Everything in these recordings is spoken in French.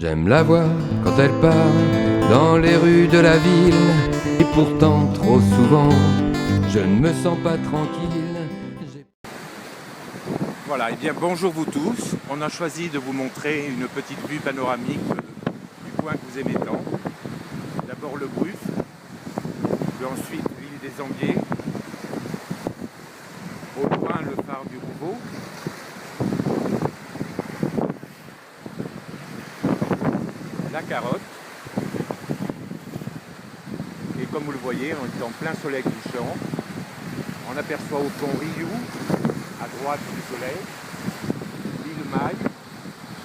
J'aime la voir quand elle part dans les rues de la ville. Et pourtant trop souvent, je ne me sens pas tranquille. Voilà, et bien bonjour vous tous. On a choisi de vous montrer une petite vue panoramique du coin que vous aimez tant. D'abord le Bruf, puis ensuite l'île des Anglais. Au loin le phare du Rouveau. La Carotte. Et comme vous le voyez, on est en plein soleil couchant. On aperçoit au fond Riou, à droite du soleil, l'île Maille,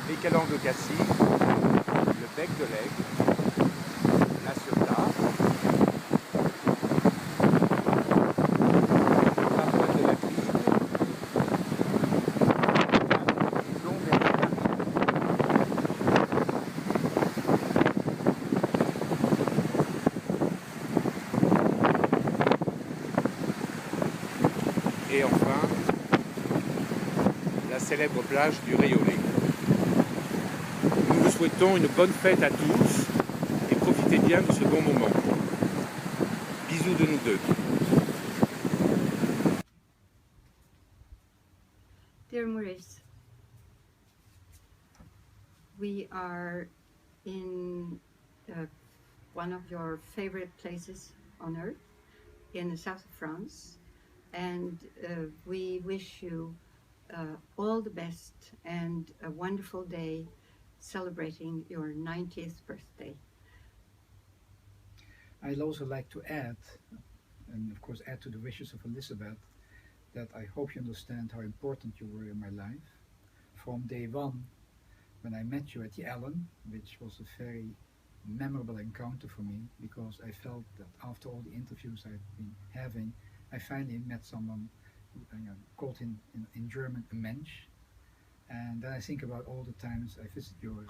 les calanques de Cassis, le bec de l'Aigle, la Ciotat, la pointe de la Cride, une longue et enfin la célèbre plage du Riolet. Nous vous souhaitons une bonne fête à tous et profitez bien de ce bon moment. Bisous de nous deux. Dear Maurice, we are in one of your favorite places on earth, in the south of France, and we wish you all the best and a wonderful day celebrating your 90th birthday. I'd also like to add, and of course add to the wishes of Elizabeth, that I hope you understand how important you were in my life. From day one, when I met you at the Ellen, which was a very memorable encounter for me, because I felt that after all the interviews I've been having, I finally met someone called in German a Mensch. And then I think about all the times I visited your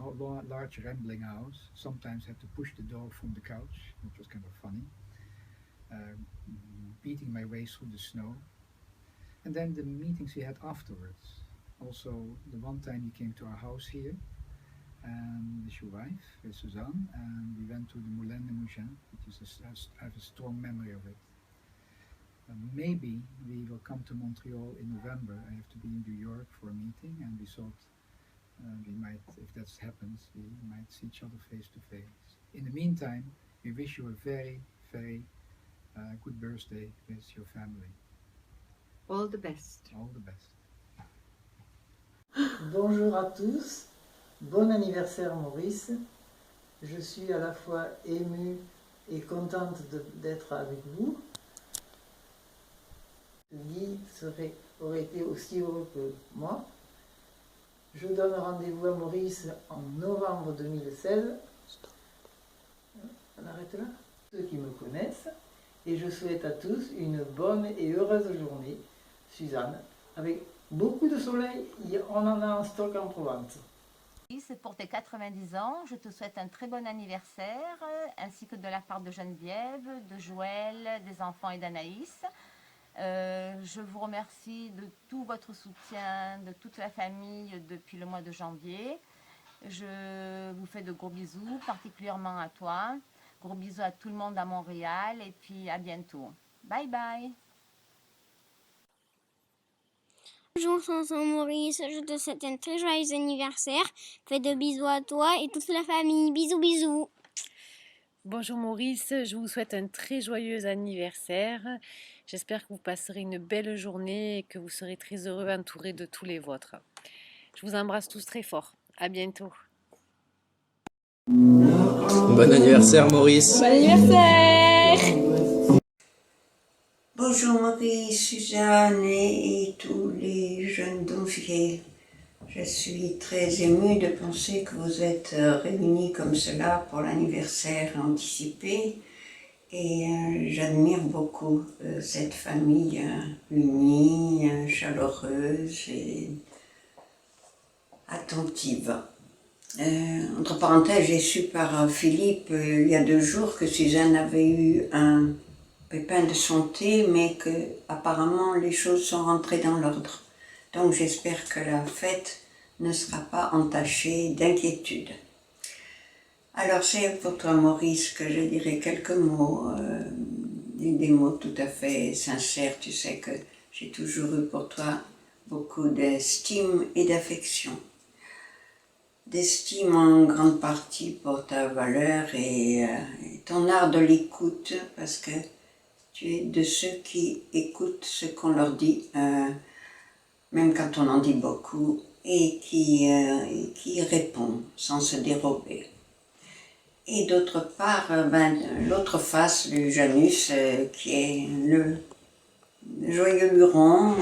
large rambling house. Sometimes I had to push the dog from the couch, which was kind of funny. Beating my way through the snow. And then the meetings we had afterwards. Also, the one time you came to our house here, and with your wife, with Suzanne, and we went to the Moulin de Mougins, which is I have a strong memory of it. Maybe we will come to Montreal in November. I have to be in New York for a meeting, and we thought we might, if that happens, we might see each other face to face. In the meantime, we wish you a very, very good birthday with your family. All the best. All the best. Bonjour à tous, bon anniversaire Maurice. Je suis à la fois émue et contente d'être avec vous. Guy aurait été aussi heureux que moi. Je donne rendez-vous à Maurice en novembre 2016. On arrête là. Ceux qui me connaissent. Et je souhaite à tous une bonne et heureuse journée. Suzanne, avec beaucoup de soleil, on en a en stock en Provence. C'est pour tes 90 ans, je te souhaite un très bon anniversaire, ainsi que de la part de Geneviève, de Joël, des enfants et d'Anaïs. Je vous remercie de tout votre soutien, de toute la famille depuis le mois de janvier. Je vous fais de gros bisous, particulièrement à toi. Gros bisous à tout le monde à Montréal et puis à bientôt. Bye bye. Bonjour Chanson Maurice, je te souhaite un très joyeux anniversaire. Fais de bisous à toi et toute la famille. Bisous bisous. Bonjour Maurice, je vous souhaite un très joyeux anniversaire. J'espère que vous passerez une belle journée et que vous serez très heureux entouré de tous les vôtres. Je vous embrasse tous très fort. À bientôt. Bon anniversaire Maurice. Bon anniversaire. Bonjour Maurice, Suzanne et tous les jeunes d'Onfiel. Je suis très émue de penser que vous êtes réunis comme cela pour l'anniversaire anticipé et j'admire beaucoup cette famille unie, chaleureuse et attentive. Entre parenthèses, j'ai su par Philippe il y a 2 jours que Suzanne avait eu un pépin de santé, mais que apparemment les choses sont rentrées dans l'ordre. Donc j'espère que la fête ne sera pas entachée d'inquiétude. Alors c'est pour toi Maurice que je dirais quelques mots, des mots tout à fait sincères. Tu sais que j'ai toujours eu pour toi beaucoup d'estime et d'affection. D'estime en grande partie pour ta valeur et ton art de l'écoute, parce que tu es de ceux qui écoutent ce qu'on leur dit, même quand on en dit beaucoup, et qui répond sans se dérober. Et d'autre part, l'autre face du Janus, qui est le joyeux luron,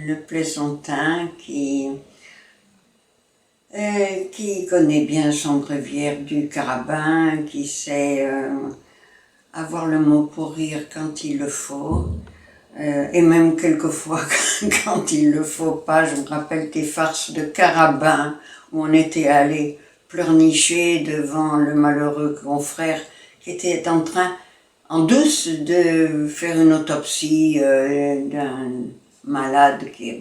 le plaisantin, qui connaît bien son bréviaire du carabin, qui sait avoir le mot pour rire quand il le faut, et même quelquefois quand il le faut pas. Je me rappelle tes farces de carabin où on était allé pleurnicher devant le malheureux confrère qui était en train, en douce, de faire une autopsie d'un malade qui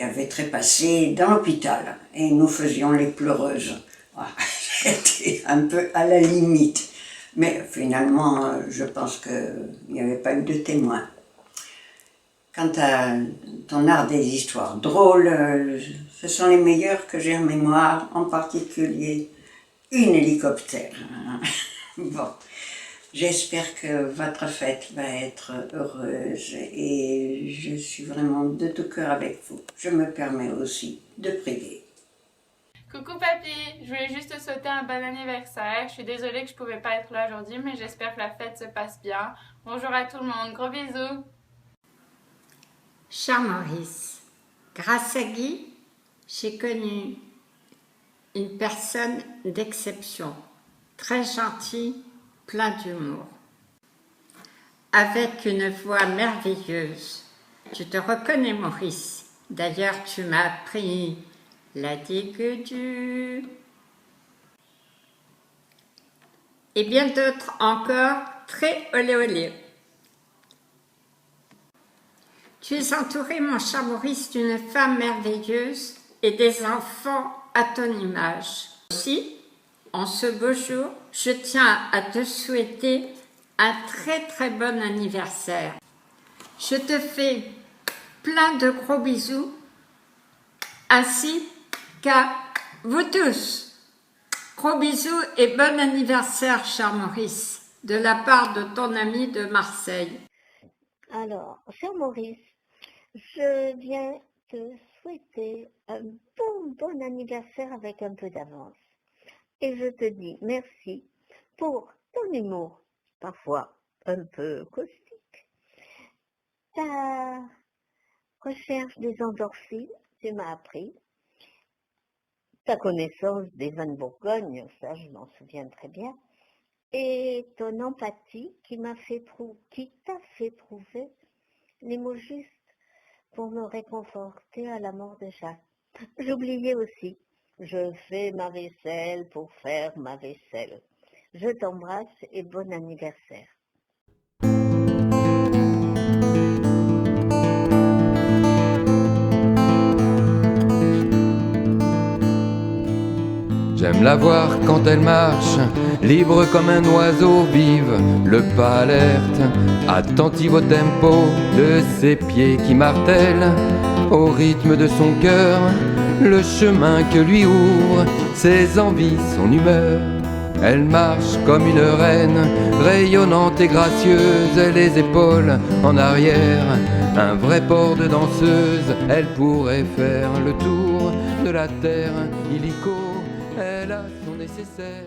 avait trépassé dans l'hôpital. Et nous faisions les pleureuses. Voilà, c'était un peu à la limite. Mais finalement, je pense qu'il n'y avait pas eu de témoin. Quant à ton art des histoires drôles, ce sont les meilleurs que j'ai en mémoire, en particulier une hélicoptère. Bon, j'espère que votre fête va être heureuse et je suis vraiment de tout cœur avec vous. Je me permets aussi de prier. Coucou papy, je voulais juste te souhaiter un bon anniversaire. Je suis désolée que je pouvais pas être là aujourd'hui, mais j'espère que la fête se passe bien. Bonjour à tout le monde, gros bisous. Cher Maurice, grâce à Guy, j'ai connu une personne d'exception, très gentille, plein d'humour, avec une voix merveilleuse. Je te reconnais Maurice, d'ailleurs tu m'as appris la digue du... et bien d'autres encore très olé olé. Tu es entouré, mon cher Maurice, d'une femme merveilleuse et des enfants à ton image. Aussi, en ce beau jour, je tiens à te souhaiter un très très bon anniversaire. Je te fais plein de gros bisous, ainsi qu'à vous tous. Gros bisous et bon anniversaire, cher Maurice, de la part de ton ami de Marseille. Alors, cher Maurice, je viens te souhaiter un bon anniversaire avec un peu d'avance. Et je te dis merci pour ton humour, parfois un peu caustique. Ta recherche des endorphines, tu m'as appris. Ta connaissance des vins de Bourgogne, ça je m'en souviens très bien. Et ton empathie qui t'a fait trouver les mots justes pour me réconforter à la mort de Jacques. J'oubliais aussi, je fais ma vaisselle pour faire ma vaisselle. Je t'embrasse et bon anniversaire. J'aime la voir quand elle marche, libre comme un oiseau, vive, le pas alerte, attentive au tempo de ses pieds qui martèlent, au rythme de son cœur, le chemin que lui ouvre ses envies, son humeur. Elle marche comme une reine, rayonnante et gracieuse, les épaules en arrière, un vrai port de danseuse. Elle pourrait faire le tour de la terre illico. Elle a son nécessaire.